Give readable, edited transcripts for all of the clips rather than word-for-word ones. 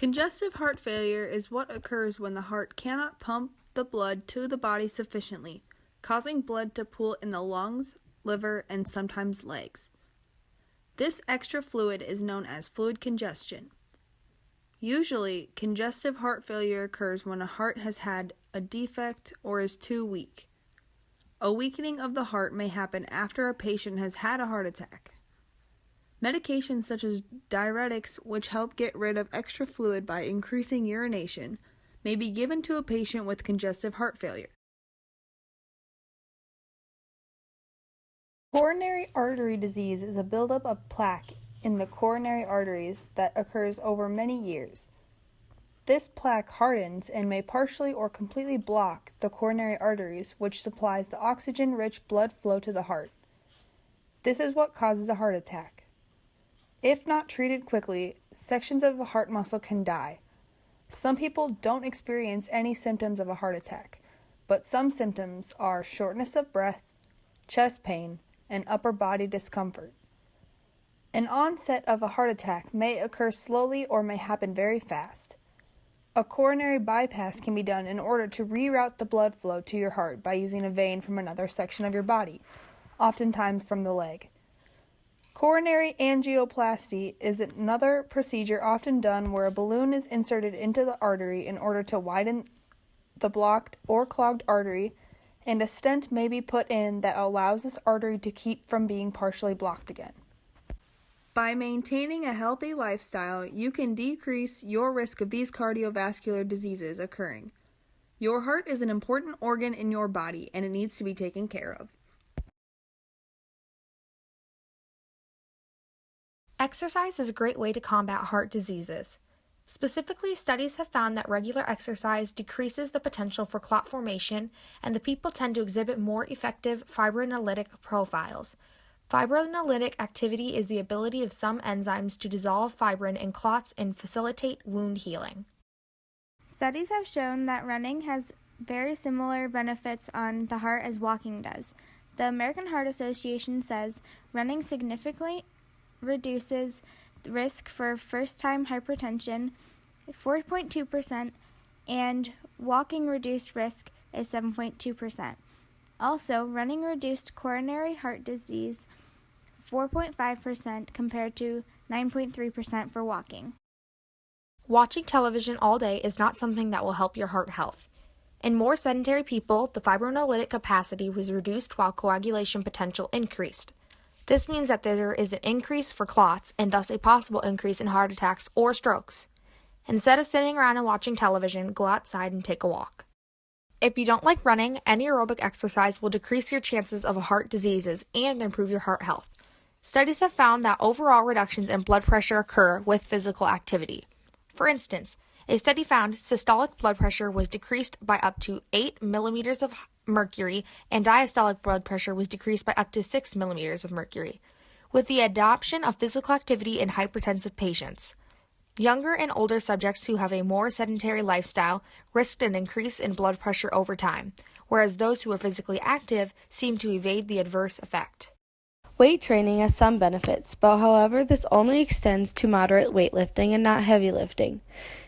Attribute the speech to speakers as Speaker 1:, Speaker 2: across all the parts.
Speaker 1: Congestive heart failure is what occurs when the heart cannot pump the blood to the body sufficiently, causing blood to pool in the lungs, liver, and sometimes legs. This extra fluid is known as fluid congestion. Usually, congestive heart failure occurs when a heart has had a defect or is too weak. A weakening of the heart may happen after a patient has had a heart attack. Medications such as diuretics, which help get rid of extra fluid by increasing urination, may be given to a patient with congestive heart failure. Coronary artery disease is a buildup of plaque in the coronary arteries that occurs over many years. This plaque hardens and may partially or completely block the coronary arteries, which supplies the oxygen-rich blood flow to the heart. This is what causes a heart attack. If not treated quickly, sections of the heart muscle can die. Some people don't experience any symptoms of a heart attack, but some symptoms are shortness of breath, chest pain, and upper body discomfort. An onset of a heart attack may occur slowly or may happen very fast. A coronary bypass can be done in order to reroute the blood flow to your heart by using a vein from another section of your body, oftentimes from the leg. Coronary angioplasty is another procedure often done where a balloon is inserted into the artery in order to widen the blocked or clogged artery, and a stent may be put in that allows this artery to keep from being partially blocked again. By maintaining a healthy lifestyle, you can decrease your risk of these cardiovascular diseases occurring. Your heart is an important organ in your body, and it needs to be taken care of.
Speaker 2: Exercise is a great way to combat heart diseases. Specifically, studies have found that regular exercise decreases the potential for clot formation, and the people tend to exhibit more effective fibrinolytic profiles. Fibrinolytic activity is the ability of some enzymes to dissolve fibrin in clots and facilitate wound healing.
Speaker 3: Studies have shown that running has very similar benefits on the heart as walking does. The American Heart Association says running significantly reduces the risk for first-time hypertension 4.2%, and walking reduced risk is 7.2%. Also, running reduced coronary heart disease 4.5% compared to 9.3% for walking.
Speaker 2: Watching television all day is not something that will help your heart health. In more sedentary people, the fibrinolytic capacity was reduced while coagulation potential increased. This means that there is an increase for clots and thus a possible increase in heart attacks or strokes. Instead of sitting around and watching television, go outside and take a walk. If you don't like running, any aerobic exercise will decrease your chances of heart diseases and improve your heart health. Studies have found that overall reductions in blood pressure occur with physical activity. For instance, a study found systolic blood pressure was decreased by up to 8 millimeters of mercury, and diastolic blood pressure was decreased by up to 6 millimeters of mercury, with the adoption of physical activity in hypertensive patients. Younger and older subjects who have a more sedentary lifestyle risked an increase in blood pressure over time, whereas those who are physically active seem to evade the adverse effect.
Speaker 4: Weight training has some benefits, but however, this only extends to moderate weightlifting and not heavy lifting.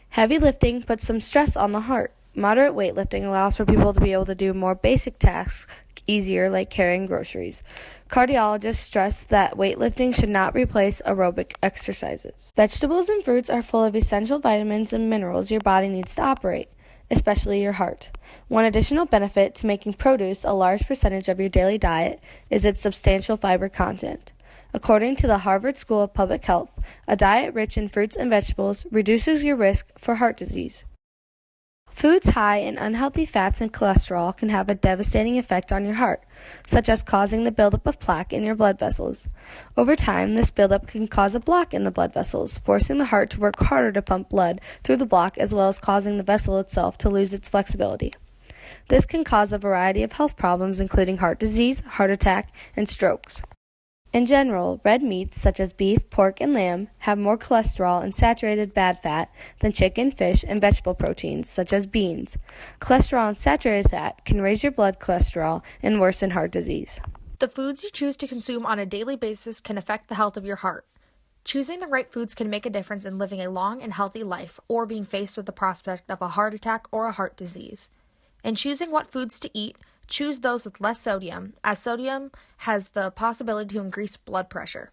Speaker 4: Heavy lifting puts some stress on the heart. Moderate weightlifting allows for people to be able to do more basic tasks easier, like carrying groceries. Cardiologists stress that weightlifting should not replace aerobic exercises. Vegetables and fruits are full of essential vitamins and minerals your body needs to operate, especially your heart. One additional benefit to making produce a large percentage of your daily diet is its substantial fiber content. According to the Harvard School of Public Health, a diet rich in fruits and vegetables reduces your risk for heart disease. Foods high in unhealthy fats and cholesterol can have a devastating effect on your heart, such as causing the buildup of plaque in your blood vessels. Over time, this buildup can cause a block in the blood vessels, forcing the heart to work harder to pump blood through the block, as well as causing the vessel itself to lose its flexibility. This can cause a variety of health problems, including heart disease, heart attack, and strokes. In general, red meats such as beef, pork, and lamb have more cholesterol and saturated bad fat than chicken, fish, and vegetable proteins such as beans. Cholesterol and saturated fat can raise your blood cholesterol and worsen heart disease.
Speaker 2: The foods you choose to consume on a daily basis can affect the health of your heart. Choosing the right foods can make a difference in living a long and healthy life or being faced with the prospect of a heart attack or a heart disease. In choosing what foods to eat, choose those with less sodium, as sodium has the possibility to increase blood pressure.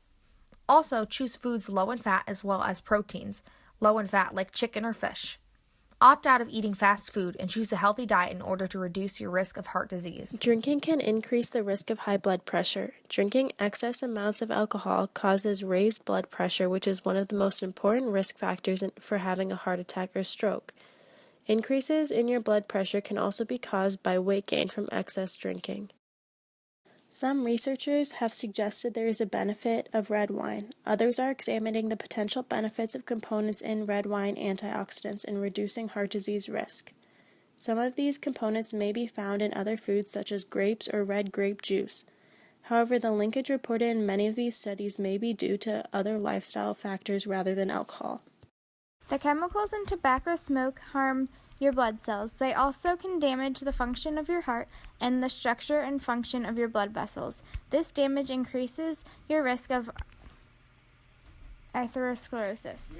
Speaker 2: Also, choose foods low in fat as well as proteins, low in fat like chicken or fish. Opt out of eating fast food and choose a healthy diet in order to reduce your risk of heart disease.
Speaker 5: Drinking can increase the risk of high blood pressure. Drinking excess amounts of alcohol causes raised blood pressure, which is one of the most important risk factors for having a heart attack or stroke. Increases in your blood pressure can also be caused by weight gain from excess drinking. Some researchers have suggested there is a benefit of red wine. Others are examining the potential benefits of components in red wine antioxidants in reducing heart disease risk. Some of these components may be found in other foods such as grapes or red grape juice. However, the linkage reported in many of these studies may be due to other lifestyle factors rather than alcohol.
Speaker 3: The chemicals in tobacco smoke harm your blood cells. They also can damage the function of your heart and the structure and function of your blood vessels. This damage increases your risk of atherosclerosis.